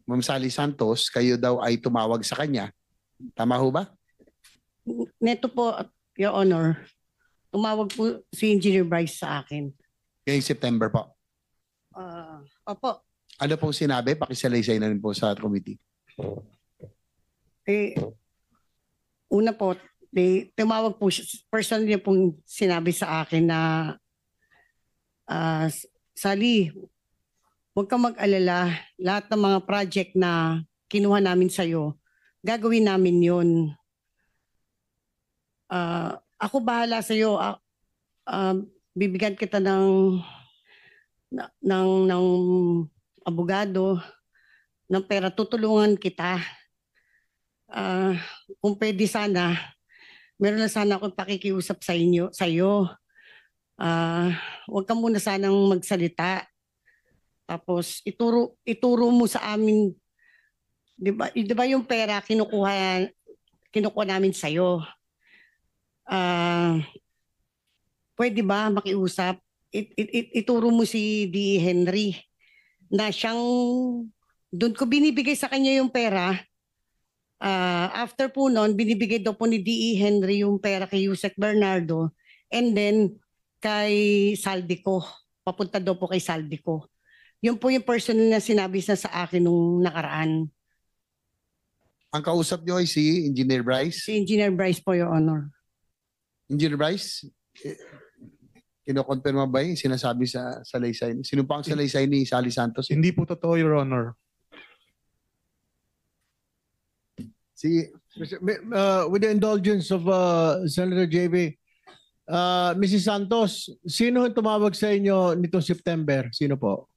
Ma'am Sally Santos, kayo daw ay tumawag sa kanya. Tama ho ba? Neto po, Your Honor, tumawag po si Engineer Bryce sa akin. Ngayong September po. Opo, Ano pong sinabi? Pakisalaysay na rin po sa committee. una po, tumawag po siya, personal niya pong sinabi sa akin na, Sally, huwag kang mag-alala, lahat ng mga project na kinuha namin sa'yo, gagawin namin yun. Ako bahala sa'yo, bibigyan kita ng abogado, ng pera, tutulungan kita. Kung pwede sana, meron na sana akong pakikiusap sa'yo. Huwag ka muna sanang magsalita. Tapos ituro mo sa amin, 'di ba yung pera kinukuha namin sa iyo. Pwede ba makiusap? Ituro mo si D. Henry na siyang doon ko binibigay sa kanya yung pera. After po noon, binibigay daw po ni D. Henry yung pera kay Yusek Bernardo and then kay Saldico. Papunta daw po kay Saldico. Yun po yung personal na sinabi sa akin nung nakaraan. Ang kausap niyo ay si Engineer Bryce? Si Engineer Bryce po, Your Honor. Engineer Bryce, kinokonfirma ba yung sinasabi sa salaysay? Sino pa ang salaysay ni Sally Santos? Hindi po totoo, Your Honor. With the indulgence of Senator JB, Mrs. Santos, sino ang tumawag sa inyo nitong September? Sino po?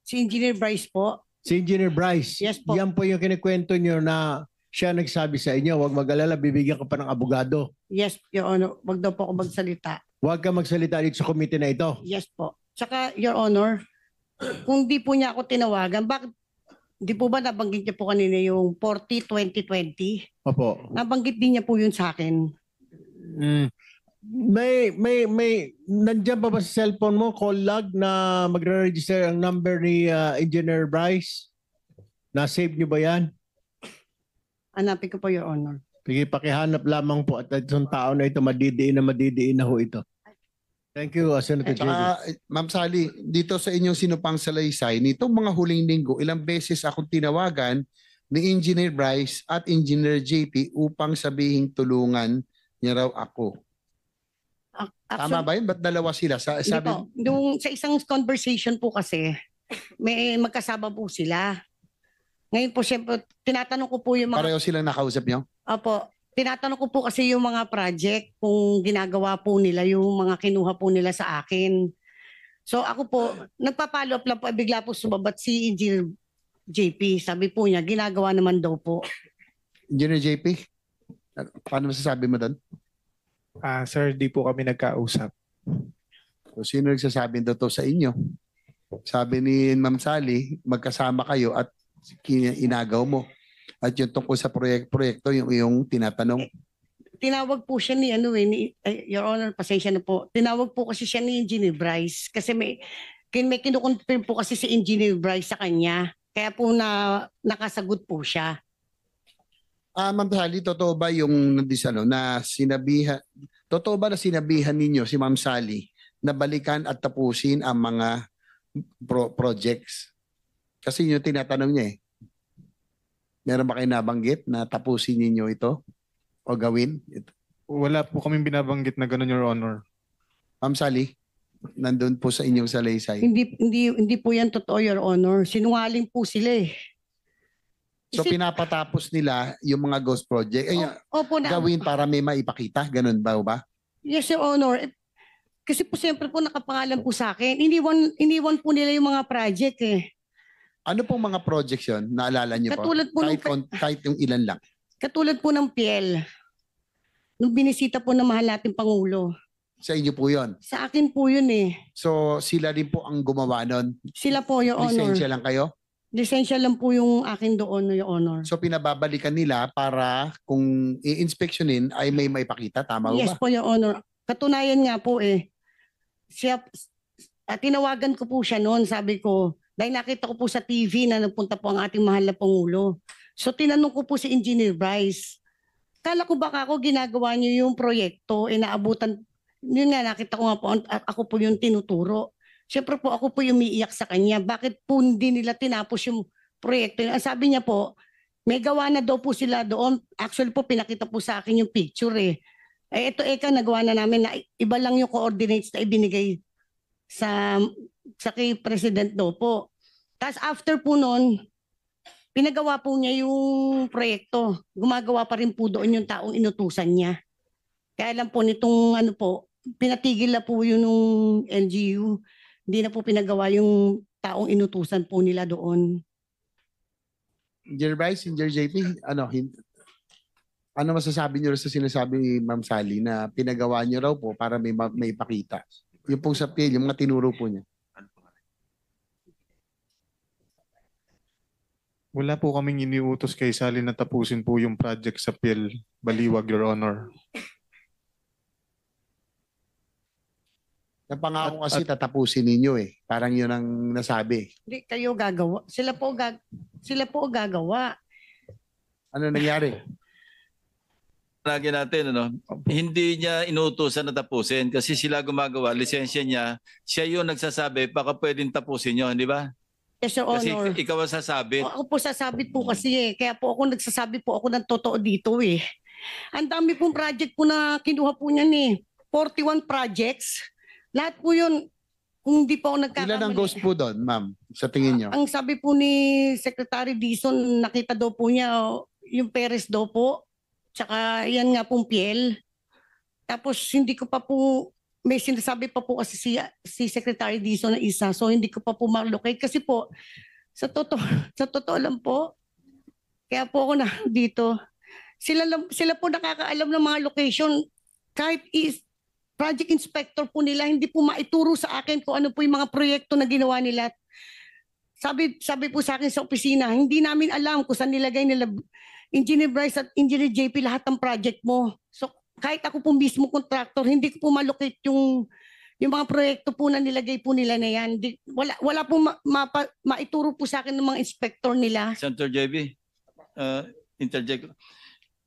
Si Engineer Bryce po. Si Engineer Bryce. Yes po. Yan po yung kinikwento nyo na siya nagsabi sa inyo, huwag mag-alala, bibigyan ka pa ng abogado. Yes, Your Honor. Huwag daw po ako magsalita. Huwag ka magsalita dito sa committee na ito. Yes po. Tsaka, Your Honor, kung di po niya ako tinawagan, bakit di po ba nabanggit niya po kanina yung 40-2020? Opo. Nabanggit din niya po yun sa akin. May nandiyan pa ba sa cellphone mo call log na magre-register ang number ni Engineer Bryce? Na-save niyo ba yan? Hanapin ko po, Your Honor. Sige, pakihanap lamang po at itong tao na ito madidiin na ho ito. Thank you, Senator JB. Ma'am Sally, dito sa inyong sinupang salaysay, nitong mga huling linggo, ilang beses akong tinawagan ni Engineer Bryce at Engineer JP upang sabihing tulungan niya raw ako. Tama ba yun? Ba't dalawa sila? Hindi po. Sa isang conversation po kasi, may magkasama po sila. Ngayon po, siyempre, tinatanong ko po yung mga... Pareho silang nakausap niyo? Opo. Tinatanong ko po kasi yung mga project, kung ginagawa po nila, yung mga kinuha po nila sa akin. So ako po, nagpa-follow up lang po, bigla po sumabat si Engineer JP. Sabi po niya, ginagawa naman daw po. Engineer JP, paano masasabi mo doon? Sir, di po kami nagkausap. So, sino nagsasabi daw to sa inyo? Sabi ni Ma'am Sally, magkasama kayo at inagaw mo. At yung tungkol sa proyekto, yung tinatanong. Tinawag po siya ni Your Honor, pasensya na po. Tinawag po kasi siya ni Engineer Bryce kasi may kinukonfirm po kasi si Engineer Bryce sa kanya. Kaya po nakasagot po siya. Ma'am Sally, totoo ba yung totoo ba na sinabihan ninyo si Ma'am Sally na balikan at tapusin ang mga projects? Kasi yun yung tinatanong niya eh. Meron ba kayo nabanggit na tapusin ninyo ito o gawin? Wala po kaming binabanggit na gano'n, Your Honor. Ma'am Sally, nandun po sa inyong salaysay. Hindi po yan totoo, Your Honor. Sinungaling po sila eh. So pinapatapos nila yung mga ghost project gawin para may maipakita, ganun ba? Yes, Your Honor. Kasi po siyempre po nakapangalan po sa akin. Iniwan po nila yung mga project eh. Ano pong mga projects yun? Naalala niyo po? Katulad po kahit yung ilan lang. Katulad po ng PL. Nung binisita po ng mahal nating Pangulo. Sa inyo po yun? Sa akin po yun eh. So sila rin po ang gumawa nun? Sila po, Your Honor. Lisensya lang kayo? Lisensya lang po yung akin doon, Your Honor. So pinababalikan nila para kung i-inspectionin ay may maipakita, tama ba? Yes po, Your Honor. Katunayan nga po eh. Tinawagan ko po siya noon, sabi ko, Dahil nakita ko po sa TV na nagpunta po ang ating mahal na Pangulo. So tinanong ko po si Engineer Bryce, kala ko baka ako ginagawa niyo yung proyekto, inaabutan, yun nga nakita ko nga po, ako po yung tinuturo. Siyempre po ako po yung umiiyak sa kanya, bakit po hindi nila tinapos yung proyekto? Ang sabi niya po, may gawa na daw po sila doon. Actually po pinakita po sa akin yung picture eh. Ito nagawa na namin na iba lang yung coordinates na ibinigay sa kay President daw po. Tapos after po noon, pinagawa po niya yung proyekto. Gumagawa pa rin po doon yung taong inutusan niya. Kaya lang po nitong pinatigil na po yun nung LGU. Hindi na po pinagawa yung taong inutusan po nila doon. Engineer Bryce, Engineer JP, ano masasabi niyo sa sinasabi ni Ma'am Sally na pinagawa niyo raw po para may ipakita? Yung pong sa PL, yung mga tinuro po niya. Wala po kaming iniutos kay Sally na tapusin po yung project sa PIL Baliwag, Your Honor. Napangako kasi tatapusin ninyo eh. Parang yun ang nasabi. Hindi kayo gagawa. Sila po gagawa. Ano nangyari? Lagi natin, hindi niya inutusan na tapusin kasi sila gumagawa, lisensya niya, siya yung nagsasabi, baka pwedeng tapusin nyo, di ba? Yes, Your Kasi Honor. ikaw ang sasabit. Ako po sasabit po kasi eh. Kaya po ako nagsasabi po ako ng totoo dito eh. Ang dami pong project po na kinuha po niyan eh. 41 projects. Lahat po yun, kung hindi po ako nagkakamali. Ilan ang ghost po doon, ma'am, sa tingin niyo? Ang sabi po ni Secretary Dizon, nakita daw po niya yung Perez daw po. Tsaka yan nga pong Piel. Tapos hindi ko pa po, may sinasabi pa po kasi si Secretary Dizon na isa. So hindi ko pa po ma-locate. Kasi po, sa totoo lang po, kaya po ako na dito. Sila po nakakaalam ng mga location. Kahit project inspector po nila, hindi po maituro sa akin kung ano po yung mga proyekto na ginawa nila. Sabi po sa akin sa opisina, hindi namin alam kung saan nilagay nila Engineer Bryce at Engineer JP lahat ng project mo. So kahit ako po mismo contractor, hindi ko po malocate yung mga proyekto po na nilagay po nila na yan. Wala po maituro po sa akin ng mga inspector nila. Senator JB, interject.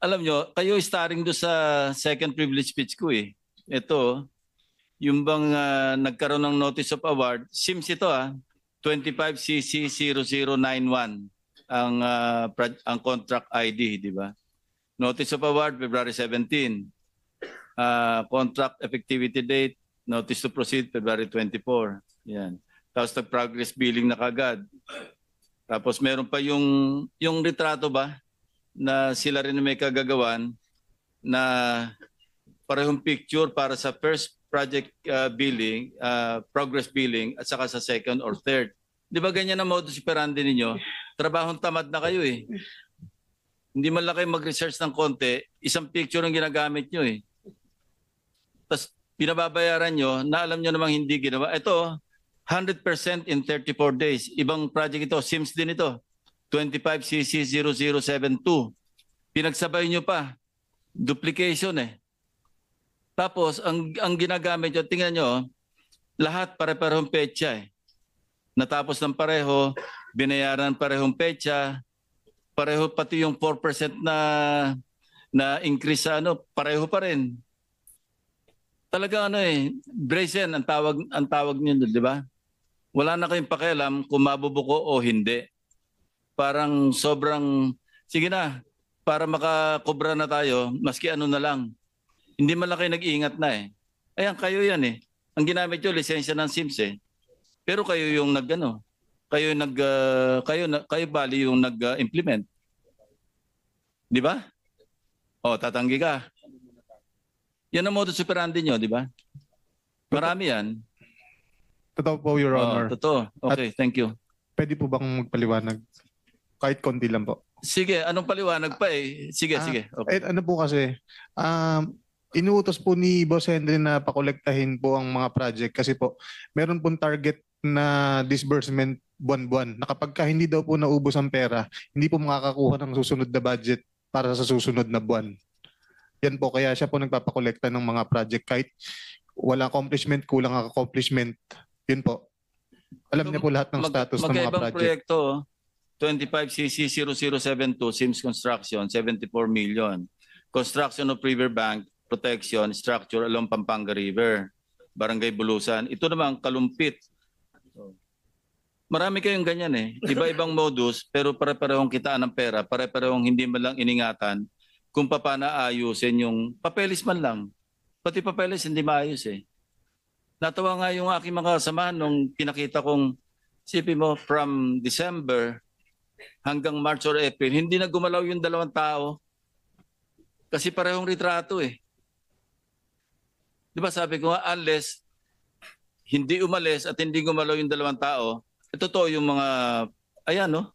Alam nyo, kayo starring do sa second privilege speech ko eh. Ito, yung bang nagkaroon ng notice of award, SIMS ito 25CC0091 ang contract ID, di ba? Notice of award February 17. Contract effectivity date, notice to proceed February 24. Yan. Tapos nag-progress billing na kagad. Tapos meron pa yung retrato ba na sila rin may kagagawan na parehong picture para sa first project billing, progress billing at saka sa second or third. Di ba ganyan ang modus operandi ninyo? Trabahong tamad na kayo eh. Hindi man lang kayo mag-research ng konti, isang picture ang ginagamit nyo eh. Tapos pinababayaran nyo na alam nyo namang hindi ginawa. Ito, 100% in 34 days. Ibang project ito, SIMS din ito. 25CC0072. Pinagsabay nyo pa. Duplication eh. Tapos, ang ginagamit nyo, tingnan nyo, lahat pare-parehong petsa eh. Natapos ng pareho, binayaran parehong petsa, pareho pati yung 4% na increase sa pareho pa rin. Talaga brazen ang tawag niyo, di ba? Wala na kayong pakialam kung mabubuko o hindi. Parang sobrang, sige na, para makakobra na tayo, maski ano na lang. Hindi man lang kayo nag-iingat na eh. Ayan, kayo yan eh. Ang ginamit nyo, lisensya ng SIMS eh. Pero kayo yung kayo bali yung nag-implement. Di ba? O, tatanggi ka. Yan ang modus operandi nyo, di ba? Marami yan. Totoo po, Your Honor. Totoo. Okay, thank you. Pwede po bang magpaliwanag? Kahit konti lang po. Sige, anong paliwanag pa eh? Sige. Okay. Ano po kasi, inuutos po ni Boss Henry na pakolektahin po ang mga project kasi po meron pong target na disbursement buwan-buwan na kapag hindi daw po naubos ang pera, hindi po makakakuha ng susunod na budget para sa susunod na buwan. Yan po, kaya siya po nagpapakolekta ng mga project kahit wala accomplishment, kulang ang accomplishment. Yun po. Alam niya po lahat ng status ng mga Magkaibang project. proyekto, 25CC0072 Sims Construction, 74 million. Construction of riverbank protection structure along Pampanga River, Barangay Bulusan. Ito naman, Kalumpit. Marami kayong ganyan eh. Iba-ibang modus, pero pare-parehong kitaan ng pera, pare-parehong hindi man lang iningatan kung paano ayusin yung papeles man lang. Pati papeles hindi maayos eh. Natawa nga yung aking mga kasamahan nung pinakita kong sipin mo from December hanggang March or April, hindi na gumalaw yung 2 tao. Kasi parehong retrato eh. Di ba sabi ko nga, unless hindi umalis at hindi gumalaw yung 2 tao, totoo yung mga, ayan no?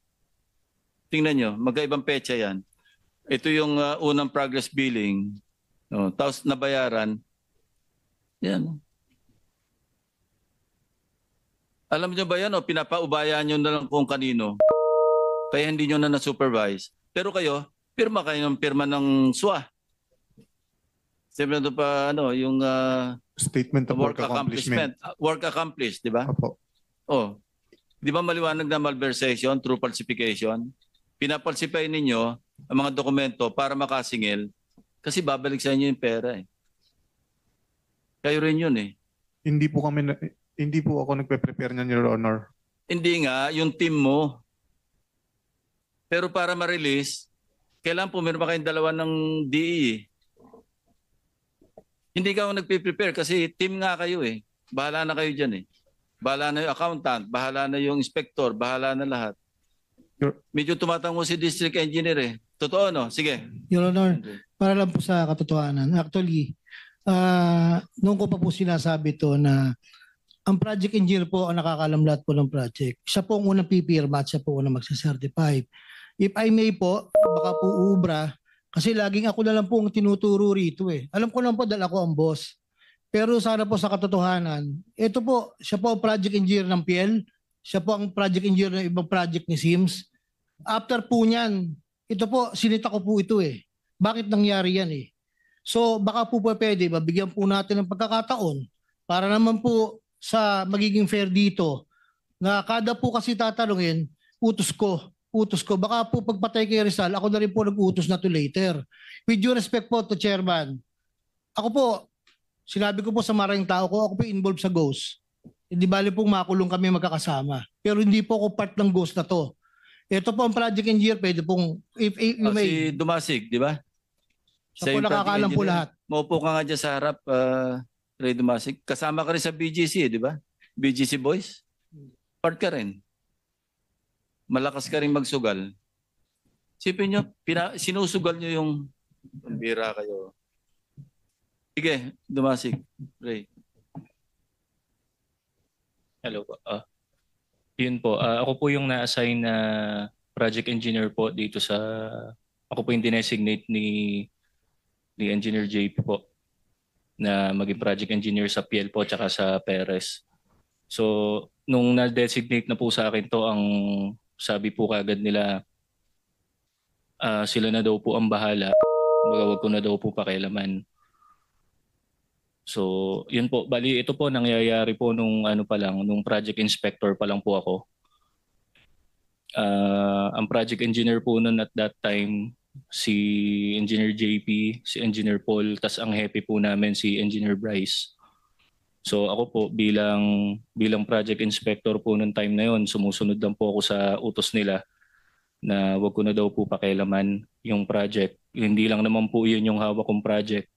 Tingnan nyo, magkaibang petsa yan. Ito yung unang progress billing. No, tapos nabayaran. Yan. Alam nyo ba yan o pinapaubayan nyo na lang kung kanino? Kaya hindi nyo na na-supervise. Pero kayo, pirma kayo ng pirma ng SWA. Siyempre ito pa ano, yung Statement of work accomplishment. Work accomplished, di ba? Opo. Oh. Di ba maliwanag na malversation through falsification? Pinapalsify ninyo ang mga dokumento para makasingil kasi babalik sa inyo yung pera eh. Kayo rin yun eh. Hindi po ako nagpe-prepare niyan, Your Honor. Hindi nga, yung team mo. Pero para ma-release, kailangan pumirma kayong 2 ng DE. Hindi ka nagpe-prepare kasi team nga kayo eh. Bahala na kayo dyan eh. Bahala na yung accountant, bahala na yung inspector, bahala na lahat. Medyo tumatango si district engineer eh. Totoo no? Sige. Your Honor, para lang po sa katotohanan. Actually, noong ko pa po sinasabi to na ang project engineer po ang nakakalam lahat po ng project. Siya po ang unang pipirma at siya po unang magsacertify. If I may po, baka po uubra, kasi laging ako na lang po ang tinuturo rito eh. Alam ko lang po dahil ako ang boss. Pero sana po sa katotohanan, ito po, siya po ang project engineer ng PL, siya po ang project engineer ng ibang project ni Sims. After po niyan, ito po, sinita ko po ito eh. Bakit nangyari yan eh? So baka po pwede, mabigyan po natin ng pagkakataon para naman po sa magiging fair dito na kada po kasi tatanungin, utos ko. Baka po pagpatay kay Rizal, ako na rin po nag-utos na to later. With due respect po to Chairman, ako po, sinabi ko po sa maraming tao ko, ako po involved sa ghost. Hindi bali pong makulong kami magkakasama. Pero hindi po ako part ng ghost na to. Ito po ang project engineer, pwede pong, if you may. Si Dumasig, di ba? Siya po nakakalam po lahat. Maupo ka nga dyan sa harap, Ray Dumasig. Kasama ka rin sa BGC, di ba? BGC Boys. Part ka rin. Malakas ka rin magsugal. Sipin nyo, sinusugal nyo yung bira kayo. Sige, Dumasig. Ray. Hello po. Yun po. Ako po yung na-assign na project engineer po dito sa... Ako po yung dinesignate ni Engineer JP po na maging project engineer sa PL po tsaka sa Perez. So, nung na-designate na po sa akin to, ang sabi po kagad nila, sila na daw po ang bahala. Wag ko na daw po pakialaman. So, yun po. Bali, ito po nangyayari po nung nung project inspector pa lang po ako. Ang project engineer po nun at that time, si Engineer JP, si Engineer Paul, tas ang happy po namin si Engineer Bryce. So ako po bilang project inspector po nung time na yon, sumusunod lang po ako sa utos nila na wag ko na daw po pakialaman yung project. Hindi lang naman po yun yung hawak kong project.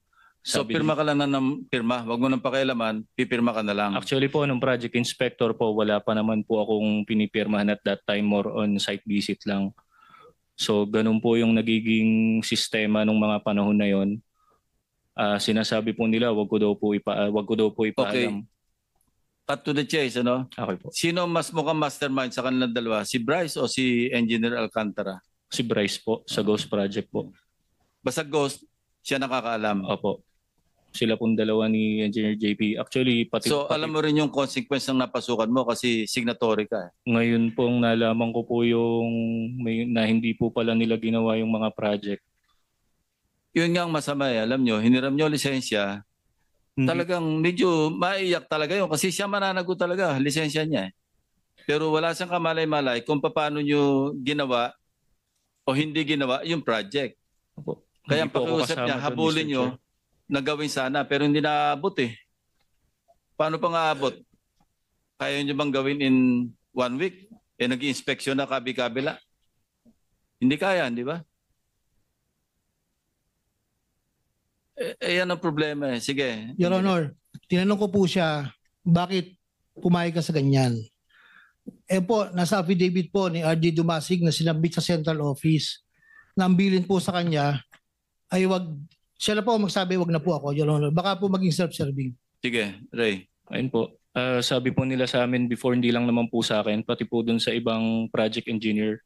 So pirma ka lang na ng pirma, wag mo nang pakialaman, pipirma ka na lang. Actually po, nung project inspector po, wala pa naman po akong pinipirmahan at that time, more on site visit lang. So ganun po yung nagiging sistema nung mga panahon na yon. Sinasabi po nila, wag ko daw po ipaalam. Okay. Cut to the chase, ano? Okay po. Sino mas mukhang mastermind sa kanilang dalawa? Si Bryce o si Engineer Alcantara? Si Bryce po, sa Ghost Project po. Basta Ghost, siya nakakaalam. Opo. Sila pong dalawa ni Engineer JP. Actually, So alam mo rin yung consequence ng napasukan mo kasi signatory ka. Ngayon pong nalaman ko po yung na hindi po pala nila ginawa yung mga project. Yun nga ang masama eh. Alam nyo, hiniram nyo lisensya. Talagang medyo maiyak talaga yun kasi siya mananagot talaga, lisensya niya eh. Pero wala siyang kamalay-malay kung paano nyo ginawa o hindi ginawa yung project. Opo. Kaya Hindi po ako pakiusap niya, kasama doon, habulin Mr. nyo Chair. na gawin sana pero hindi naabot eh. Paano pa nga abot? Kaya nyo bang gawin in 1 week? Eh nag-i-inspeksyon na kabi-kabila. Hindi kaya, di ba? Yan ang problema eh. Sige. Your Honor, tinanong ko po siya, bakit pumayag ka sa ganyan? Eh po, nasa affidavit po ni RJ Dumasig na sinabit sa central office. Nambilin po sa kanya, ay wag, siya na po magsabi, wag na po ako, Your Honor. Baka po maging self-serving. Sige, Ray. Ayun po. Sabi po nila sa amin before, hindi lang naman po sa akin, pati po dun sa ibang project engineer.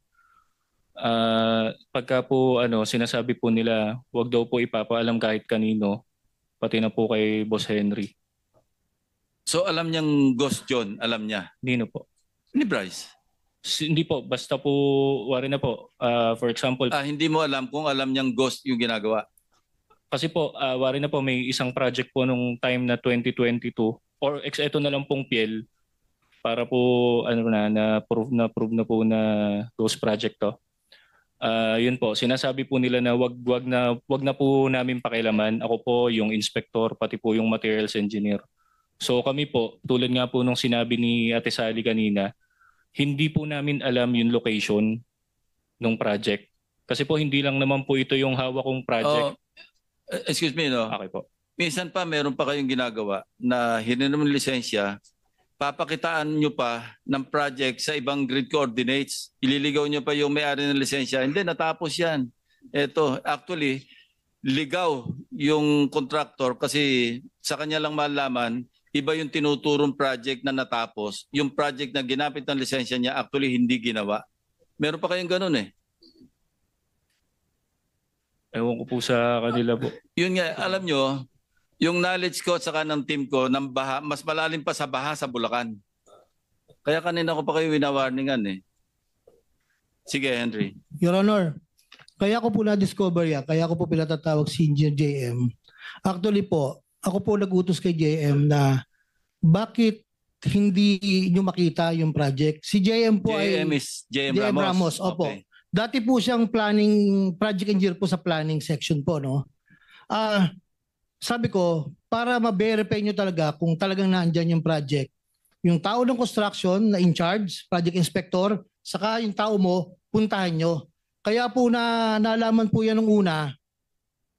Pagka po sinasabi po nila, wag daw po ipapaalam kahit kanino, pati na po kay Boss Henry. So alam niyang Ghost John, alam niya. Nino po. Ni Bryce. Hindi po, basta po, wari na po. For example, Hindi mo alam kung alam niyang Ghost yung ginagawa. kasi po, wari na po, may isang project po nung time na 2022, or ito na lang pong PL, para po, na-prove na po na ghost project to. Yun po, sinasabi po nila na wag na po namin pakialaman. Ako po yung inspector, pati po yung materials engineer. So kami po, tulad nga po nung sinabi ni Ate Sally kanina, hindi po namin alam yung location ng project. Kasi po hindi lang naman po ito yung hawak kong project. Excuse me, no? Okay po. Minsan pa meron pa kayong ginagawa na hininom ng lisensya, papakitaan nyo pa ng project sa ibang grid coordinates. Ililigaw nyo pa yung may-ari ng lisensya. Hindi, natapos yan. Ito, actually, ligaw yung contractor kasi sa kanya lang malaman, iba yung tinuturong project na natapos. Yung project na ginapit ng lisensya niya, actually hindi ginawa. Meron pa kayong ganun eh. Ewan ko po sa kanila po. Yun nga, alam nyo, yung knowledge ko at saka ng team ko ng baha, mas malalim pa sa baha sa Bulacan. Kaya kanina ko pa kayo winawarningan eh. Sige, Henry. Your Honor, kaya ko po na-discover yan, kaya ko po pinatatawag si Engineer JM. Actually po, ako po nag-utos kay JM na bakit hindi nyo makita yung project. Si JM po JM ay... is JM JM Ramos, opo. Okay. Dati po siyang project engineer po sa planning section po, no? Sabi ko, para ma-verify nyo talaga kung talagang naandyan yung project, yung tao ng construction na in charge, project inspector, saka yung tao mo, puntahan nyo. Kaya po nalaman po yan nung una,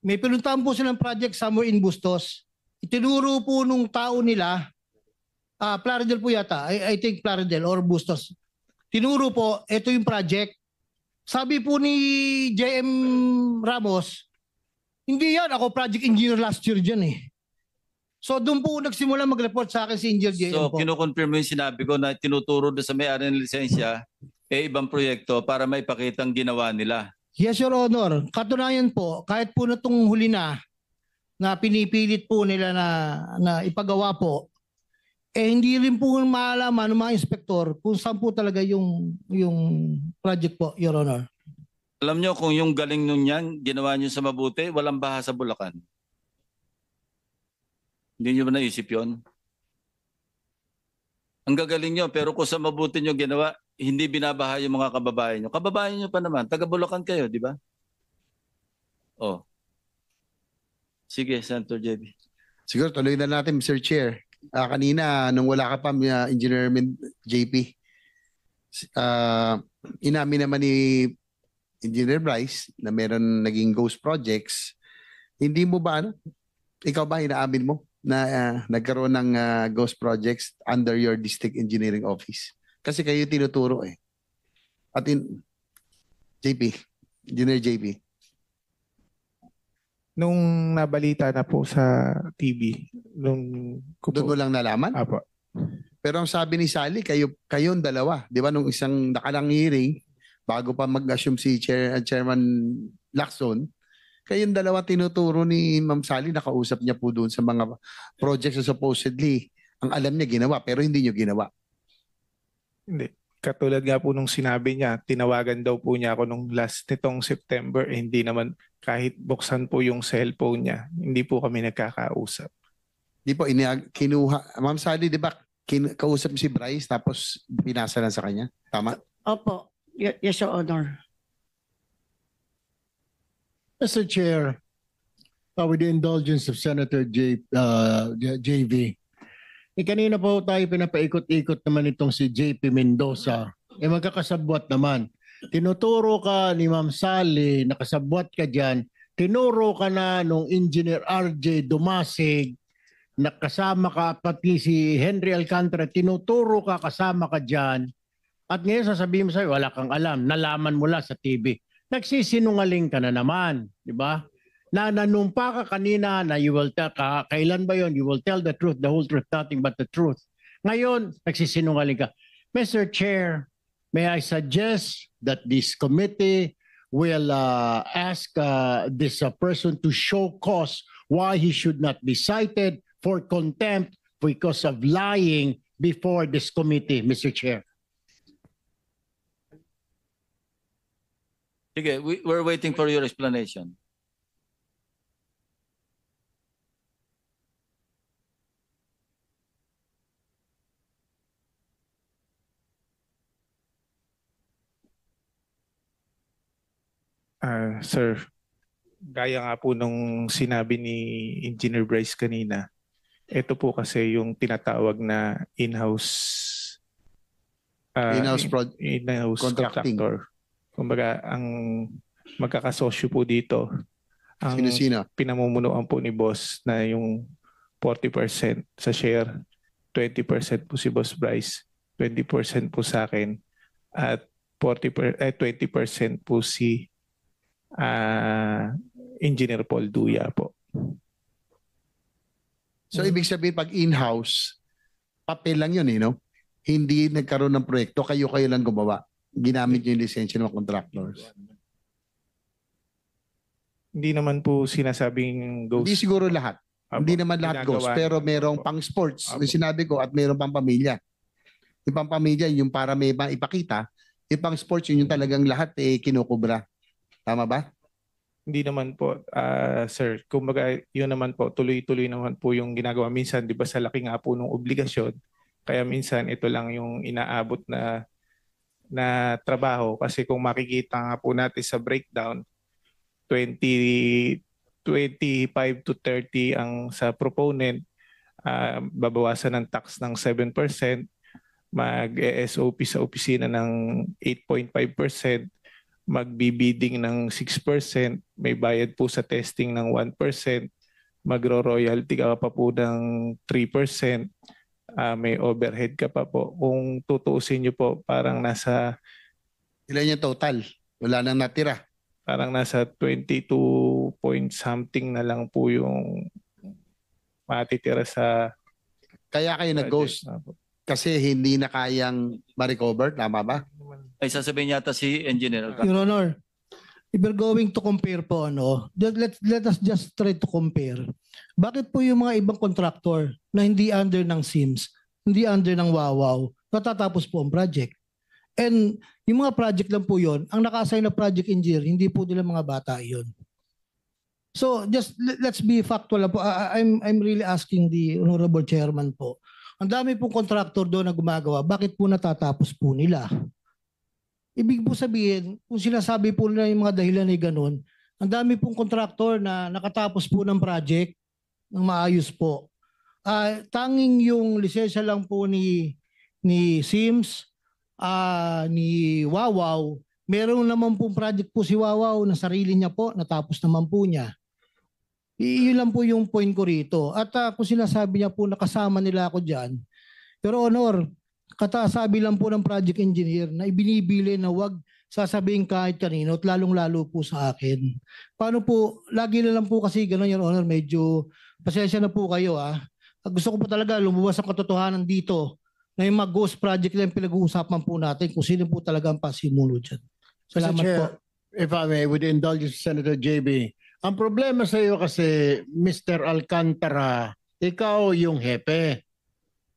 may pinuntahan po silang project somewhere in Bustos. Itinuro po nung tao nila, Plaridel po yata, I think Plaridel or Bustos. Tinuro po, ito yung project. Sabi po ni JM Ramos, hindi yan, ako project engineer last year dyan eh. So doon po nagsimula mag-report sa akin si Engineer JM So, po. kinukonfirm mo yung sinabi ko na tinuturo na sa may-ari ng lisensya ibang proyekto para may pakitang ginawa nila. Yes, Your Honor. Katunayan po, kahit po na itong huli na pinipilit po nila na ipagawa po, hindi rin po maalaman ng mga inspektor kung saan po talaga yung project po, Your Honor. Alam nyo kung yung galing nun yan, ginawa nyo sa mabuti, walang baha sa Bulacan. Hindi nyo ba naisip yun? Ang gagaling nyo, pero kung sa mabuti nyo ginawa, hindi binabaha yung mga kababayan nyo. Kababayan nyo pa naman, taga Bulacan kayo, di ba? Oh. Sige, Senator JB. Siguro tuloy na natin, Mr. Chair. Kanina, nung wala ka pa, Engineer JP, inamin naman ni Engineer Bryce na meron naging ghost projects. Hindi mo ba, ikaw ba inaamin mo na nagkaroon ng ghost projects under your district engineering office? Kasi kayo tinuturo eh. At JP, Engineer JP. Nung nabalita na po sa TV, nung Doon mo lang nalaman? Apo. Pero ang sabi ni Sally, kayong dalawa, di ba, nung isang nakalang hearing, bago pa mag-assume si Chairman Lacson, kayong dalawa tinuturo ni Ma'am Sally, nakausap niya po doon sa mga projects na supposedly ang alam niya ginawa, pero hindi niyo ginawa. Hindi. Katulad nga po nung sinabi niya, tinawagan daw po niya ako nung last nitong September, hindi naman kahit buksan po yung cellphone niya, hindi po kami nagkakausap. Di po, kinuha. Ma'am Sally, di ba, kausap si Bryce tapos pinasa lang sa kanya. Tama? Opo. Yes, Your Honor. Mr. Chair, with the indulgence of Senator JV, kanina po tayo pinapaikot-ikot naman itong si JP Mendoza. Magkakasabwat naman. Tinuturo ka ni Ma'am Sally, nakasabwat ka dyan. Tinuro ka na nung Engineer RJ Dumasig, nakasama ka, pati si Henry Alcantara, tinuturo ka, kasama ka dyan. At ngayon sasabihin mo sa'yo, wala kang alam, nalaman mo lang sa TV. Nagsisinungaling ka na naman, di ba? Na nanumpa ka kanina na you will tell, kailan ba yon? You will tell the truth, the whole truth, nothing but the truth. Ngayon, nagsisinungaling ka. Mr. Chair, may I suggest that this committee will ask this person to show cause why he should not be cited for contempt because of lying before this committee, Mr. Chair. Sige, we're waiting for your explanation. Sir, gaya nga po nung sinabi ni Engineer Bryce kanina, ito po kasi yung tinatawag na in-house in-house contracting. contractor. Kumbaga, ang magkakasosyo po dito, ang Sino-sino? pinamumunuan po ni boss na yung 40% sa share, 20% po si Boss Bryce, 20% po sa akin, at 20% po si Engineer Paul Duya po. So ibig sabihin pag in-house, papel lang yun no? Hindi nagkaroon ng proyekto, kayo lang gumawa. Ginamit nyo yung lisensya ng mga contractors. Hindi naman po sinasabing ghost. Hindi siguro lahat. Apo, Hindi naman lahat ghost, ginagawa pero naman merong po. pang sports, Apo. yung sinabi ko, at merong pang pamilya. Yung pang pamilya, yung para may maipakita, yung pang sports, yun yung talagang lahat kinukubra. Tama ba? Hindi naman po, sir. Kumbaga, yun naman po, tuloy-tuloy naman po yung ginagawa. Minsan, di ba sa laki nga po ng obligasyon, kaya minsan ito lang yung inaabot na trabaho. Kasi kung makikita nga po natin sa breakdown, 25 to 30 ang sa proponent, babawasan ng tax ng 7%, mag-SOP sa opisina ng 8.5%, magbibidding ng 6%, may bayad po sa testing ng 1%, magro-royalty ka pa po ng 3%, may overhead ka pa po. Kung tutuusin nyo po, parang nasa Ilan yung total? Wala nang natira. parang nasa 22 point something na lang po yung matitira sa Kaya kayo nag-ghost kasi hindi na kayang ma-recover. Tama ba? Ay sasabihin yata si Engineer Alcantara. Your Honor, if we're going to compare po, let us just try to compare. Bakit po yung mga ibang contractor na hindi under ng SIMS, hindi under ng Wawaw, natatapos po ang project? And yung mga project lang po yon, ang naka-assign na project engineer, hindi po nila mga bata yon. So just let's be factual po. I'm really asking the Honorable Chairman po. Ang dami pong contractor doon na gumagawa, bakit po natatapos po nila? Ibig po sabihin, kung sinasabi po nila yung mga dahilan ay ganun, ang dami pong contractor na nakatapos po ng project ng maayos po. Tanging yung lisensya lang po ni SIMS, ni Wawaw, meron naman pong project po si Wawaw na sarili niya po, natapos naman po niya. Iyon lang po yung point ko rito. At kung sinasabi niya po nakasama nila ako dyan, Your Honor, katasabi lang po ng project engineer na ibinibili na wag sasabihin kahit kanino at lalong-lalo po sa akin. Paano po, lagi na lang po kasi gano'n, Your Honor, medyo pasensya na po kayo. Gusto ko po talaga lumabas ang katotohanan dito na yung mga ghost project lang pinag-uusapan po natin kung sino po talaga ang pasimulo dyan. Salamat Chair, po. if I may, with the indulgence of Senator JB, ang problema sa iyo kasi, Mr. Alcantara, ikaw yung hepe.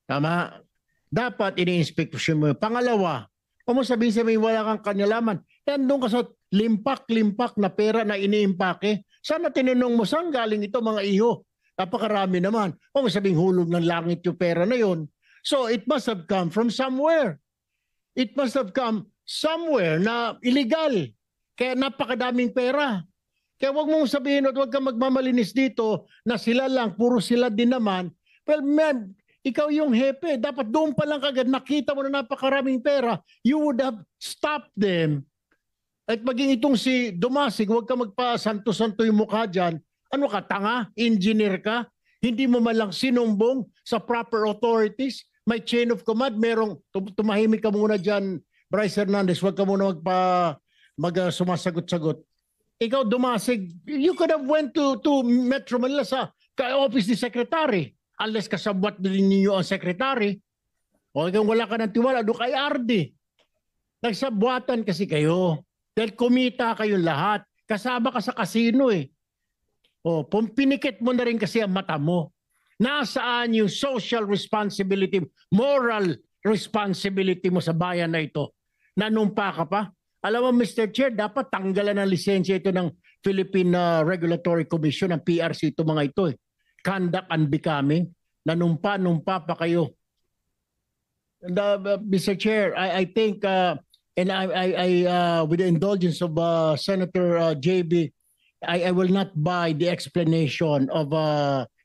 Tama? Dapat ini-inspeksyon mo. Pangalawa, kung mo sabihin wala kang kanalaman, yan doon ka sa limpak-limpak na pera na iniimpake. Sana tinanong mo, saan galing ito mga iho? Napakarami naman. Kung mo sabihin hulog ng langit yung pera na yon, So it must have come from somewhere. It must have come somewhere na illegal. Kaya napakadaming pera. Kaya wag mong sabihin at wag kang magmamalinis dito na sila lang, puro sila din naman. Well, ma'am, ikaw yung hepe. Dapat doon pa lang kagad nakita mo na napakaraming pera. You would have stopped them. At maging itong si Dumasig, wag ka magpa-santo-santo yung mukha dyan. Ano ka, tanga? Engineer ka? Hindi mo man lang sinumbong sa proper authorities? May chain of command, merong tumahimik ka muna dyan, Bryce Hernandez, wag ka muna sumasagot-sagot. Ikaw, Dumasig, you could have went to Metro Manila sa office ni Secretary. Unless kasabwat din ninyo ang Secretary. O kung wala ka ng tiwala, doon kay RD. Nagsabwatan kasi kayo. Dahil kumita kayong lahat. Kasama ka sa kasino eh. O, pinikit mo na rin kasi ang mata mo. Nasaan yung social responsibility, moral responsibility mo sa bayan na ito? Nanumpa ka pa? Alam mo, Mr. Chair, dapat tanggalan ng lisensya ito ng Philippine Regulatory Commission, ng PRC, ito mga ito. Conduct unbecoming. Nanumpa pa kayo. And, Mr. Chair, I think, and I with the indulgence of Senator JB, I will not buy the explanation of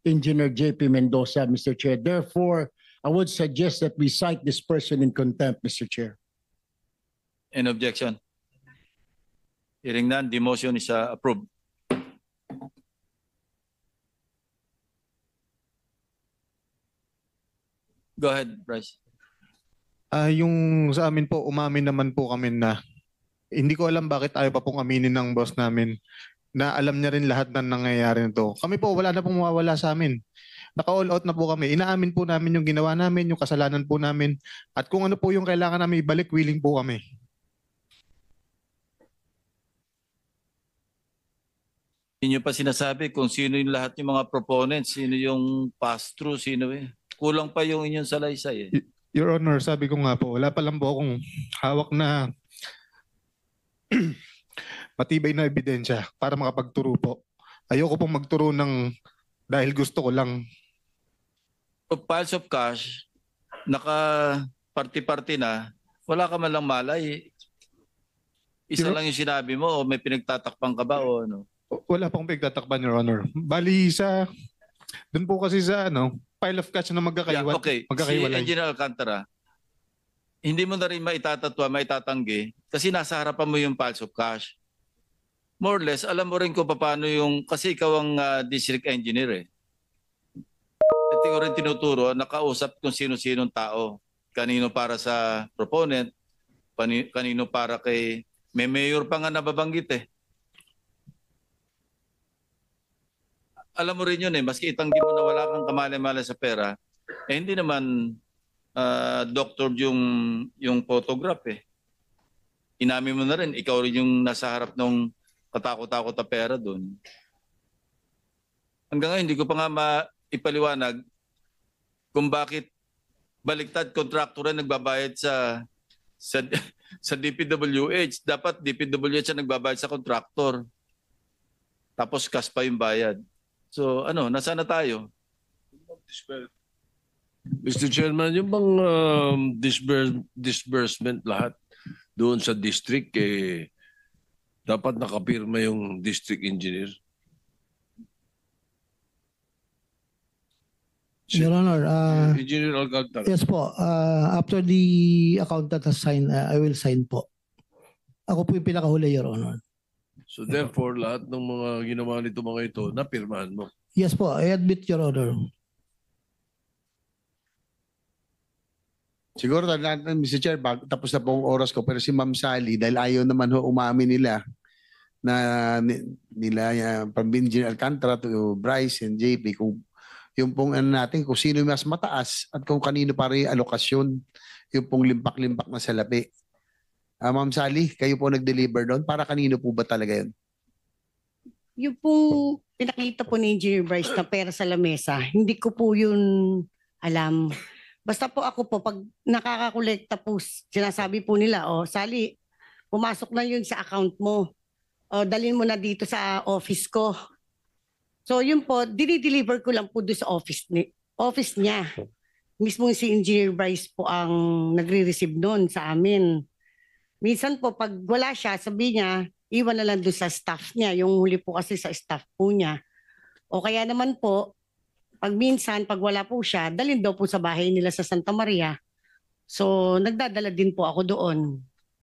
Engineer JP Mendoza, Mr. Chair. Therefore, I would suggest that we cite this person in contempt, Mr. Chair. Any objection? Hearing none, the motion is approved. Go ahead, Bryce. Yung sa amin po, umamin naman po kami na hindi ko alam bakit ayaw pa pong aminin ng boss namin na alam niya rin lahat ng nangyayari nito. Kami po, wala na pong mawawala sa amin. Naka-all out na po kami. Inaamin po namin yung ginawa namin, yung kasalanan po namin. At kung ano po yung kailangan namin ibalik, willing po kami. Hindi nyo pa sinasabi kung sino yung lahat yung mga proponents, sino yung pass-through, sino eh. Kulang pa yung inyong salaysay eh. Your Honor, sabi ko nga po, wala pa lang po akong hawak na matibay na ebidensya para makapagturo po. Ayoko pong magturo ng dahil gusto ko lang. Piles of cash, naka-party-party na, wala ka man lang malay. Isa lang yung sinabi mo o may pinagtatakpan ka ba o ano? Wala pong pinagtatakpan, Your Honor. Bali doon po kasi sa pile of cash na magkakaiwalay. Okay, si Engineer Alcantara, hindi mo na rin maitatatwa, maitatanggi kasi nasa harapan mo yung piles of cash. More or less, alam mo rin kung paano yung, kasi ikaw ang district engineer eh. Hindi ko rin tinuturo, nakausap kung sino-sinong tao. Kanino para sa proponent, kanino para kay, may mayor pa nga nababanggit eh. Alam mo rin yun eh, maski itanggi mo na wala kang kamali-mali sa pera, eh hindi naman doctor yung photograph eh. Inamin mo na rin, ikaw rin yung nasa harap ng katakot-takot na pera doon. Hanggang ngayon, hindi ko pa nga maipaliwanag kung bakit baliktad kontraktor na nagbabayad sa DPWH. Dapat DPWH ang nagbabayad sa kontraktor. Tapos cash pa yung bayad. So nasaan na tayo? Mr. Chairman, yung bang disbursement lahat doon sa district, dapat nakapirma yung district engineer? Your Honor, Engineer Alcantara. yes po. After the accountant has signed, I will sign po. Ako po yung pinakahuli, Your Honor. So therefore, lahat ng mga ginawa nito mga ito, napirmahan mo? Yes po, I admit, Your Honor. Siguro, Mr. Chair, tapos na po ang oras ko, pero si Ma'am Sally, dahil ayaw naman umamin nila na from Engineer Alcantara to Bryce and JP, kung yung pong natin, kung sino yung mas mataas at kung kanino para yung alokasyon, yung pong limpak-limpak na salapi. Ma'am Sally, kayo po nag-deliver doon. Para kanino po ba talaga yun? Yung pong pinakita po ni Engineer Bryce na pera sa lamesa, hindi ko po yun alam. Basta po ako po, pag nakakakolekta po, sinasabi po nila, Sally, pumasok na yun sa account mo. Dalhin mo na dito sa office ko. So yun po, dinideliver ko lang po doon sa office niya. mismo si Engineer Bryce po ang nagre-receive noon sa amin. Minsan po, pag wala siya, sabi niya, iwan na lang doon sa staff niya. Yung huli po kasi sa staff po niya. O kaya naman po, pag minsan, pag wala po siya, dalhin daw po sa bahay nila sa Santa Maria. So, nagdadala din po ako doon.